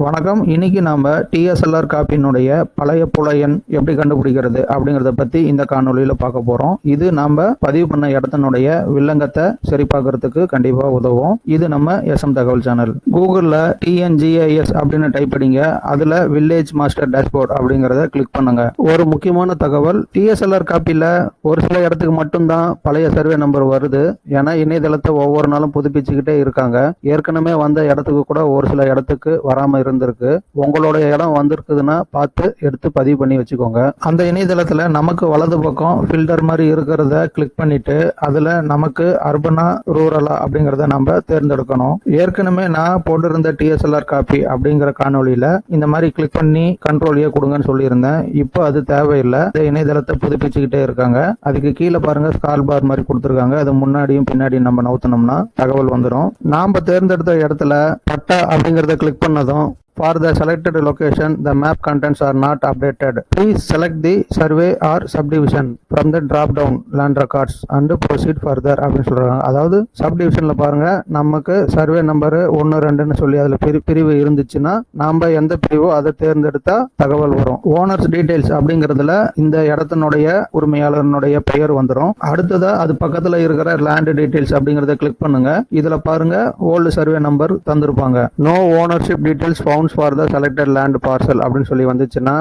வணக்கம். இன்னைக்கு நாம டிஎஸ்எல்ஆர் காப்பியினுடைய பழைய புல எண் எப்படி கண்டுபிடிக்கிறது அப்படிங்கறத பத்தி இந்த காணொலியில பார்க்க போறோம். இது நாம பதிவு பண்ண இடத்தினுடைய வில்லங்கத்தை சரி பார்க்கறதுக்கு கண்டிப்பா உதவும். இது நம்ம எஸ்எம் தகவல் சேனல். கூகுள்ல டிஎன்ஜிஐஎஸ் அப்படின்னு டைப் பண்ணிங்க. அதுல வில்லேஜ் மாஸ்டர் டேஷ்போர்ட் அப்படிங்கறத கிளிக் பண்ணுங்க. ஒரு முக்கியமான தகவல், டிஎஸ்எல்ஆர் காப்பியில ஒரு சில இடத்துக்கு மட்டும்தான் பழைய சர்வே நம்பர் வருது. ஏன்னா இணையதளத்தை ஒவ்வொரு நாளும் புதுப்பிச்சுக்கிட்டே இருக்காங்க. ஏற்கனவே வந்த இடத்துக்கு கூட ஒரு சில இடத்துக்கு வராம இருந்திருக்கு. உங்களோட இடம் வந்திருக்குதுன்னா பார்த்து எடுத்து பதிவு பண்ணி வச்சுக்கோங்க. அந்த இணையதளத்துல நமக்கு வலது பக்கம் ஃபில்டர் மாதிரி இருக்கிறத கிளிக் பண்ணிட்டு அதுல நமக்கு அர்பனா ரூரலா அப்படிங்கறத நம்ம தேர்ந்தெடுக்கணும். ஏற்கனவே நான் போட்டிருந்த டிஎஸ்எல்ஆர் காப்பி அப்படிங்கிற காணொலியில இந்த மாதிரி கிளிக் பண்ணி கண்ட்ரோல் ஏ கொடுங்கன்னு சொல்லியிருந்தேன். இப்போ அது தேவையில்லை. இணையதளத்தை புதுப்பிச்சுக்கிட்டே இருக்காங்க. அதுக்கு கீழே பாருங்க ஸ்கால் பார் மாதிரி கொடுத்துருக்காங்க. அது முன்னாடியும் பின்னாடியும் நம்ம நவுத்தனோம்னா தகவல் வந்துடும். நாம தேர்ந்தெடுத்த இடத்துல பட்டா அப்படிங்கறத கிளிக் பண்ணதும் For the selected location, the map contents are not updated. Please select the survey or subdivision from the drop-down land records and proceed further அப்படின்னு சொல்றாங்க. அதாவது சப்டிவிஷன்ல பாருங்க, நமக்கு சர்வே நம்பர் 1, 2ன்னு சொல்லி அதுல பிரிவு இருந்துச்சுன்னா நாம எந்த பிரிவோ அதை தேர்ந்தெடுத்தா தகவல் வரும். ஓனர்ஸ் டீடைல்ஸ் அப்படிங்கறதுல இந்த இடத்தினுடைய உரிமையாளருடைய பெயர் வந்துடும். அடுத்ததா அது பக்கத்துல இருக்கிற லேண்ட் டீடைல்ஸ் அப்படிங்கறத கிளிக் பண்ணுங்க. இதுல பாருங்க ஓல்டு சர்வே நம்பர் தந்திருப்பாங்க. No ownership details found for the selected land parcel அப்படின்னு சொல்லி வந்துச்சுன்னா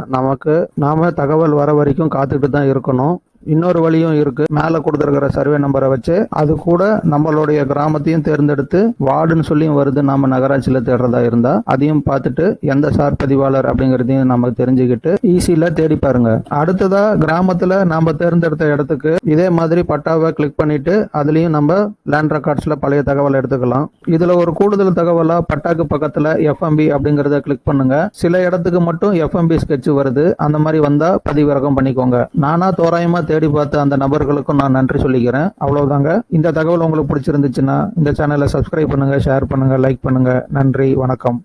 நாம தகவல் வர வரைக்கும் காத்துக்கிட்டு தான் இருக்கணும். இன்னொரு வழியும் இருக்கு. மேல கொடுத்திருக்கிற சர்வே நம்பரை வச்சு அது கூட நம்மளுடைய கிராமத்தையும் தேர்ந்தெடுத்து வார்டுன்னு சொல்லியும் வருது. நாம நகராட்சியில தேடுறதா இருந்தா அதையும் பார்த்துட்டு எந்த சார் பதிவாளர் அப்படிங்கறதையும் நம்ம தெரிஞ்சுக்கிட்டு ஈஸியில தேடி பாருங்க. அடுத்ததா கிராமத்துல நாம தேர்ந்தெடுத்த இடத்துக்கு இதே மாதிரி பட்டாவை கிளிக் பண்ணிட்டு அதுலயும் நம்ம லேண்ட் ரெக்கார்ட்ஸ்ல பழைய தகவல் எடுத்துக்கலாம். இதுல ஒரு கூடுதல் தகவலா பட்டாக்கு பக்கத்துல எஃப்எம்பி அப்படிங்கறத கிளிக் பண்ணுங்க. சில இடத்துக்கு மட்டும் எஃப்எம்பி ஸ்கெட்ச் வருது. அந்த மாதிரி வந்தா பதிவிறக்கம் பண்ணிக்கோங்க. நானா தோராயமா தேடி பார்த்து அந்த நபர்களுக்கும் நான் நன்றி சொல்லிக்கிறேன். அவ்வளவுதாங்க. இந்த தகவல் உங்களுக்கு பிடிச்சிருந்துச்சுன்னா இந்த சேனலை சப்ஸ்கிரைப் பண்ணுங்க, ஷேர் பண்ணுங்க, லைக் பண்ணுங்க. நன்றி, வணக்கம்.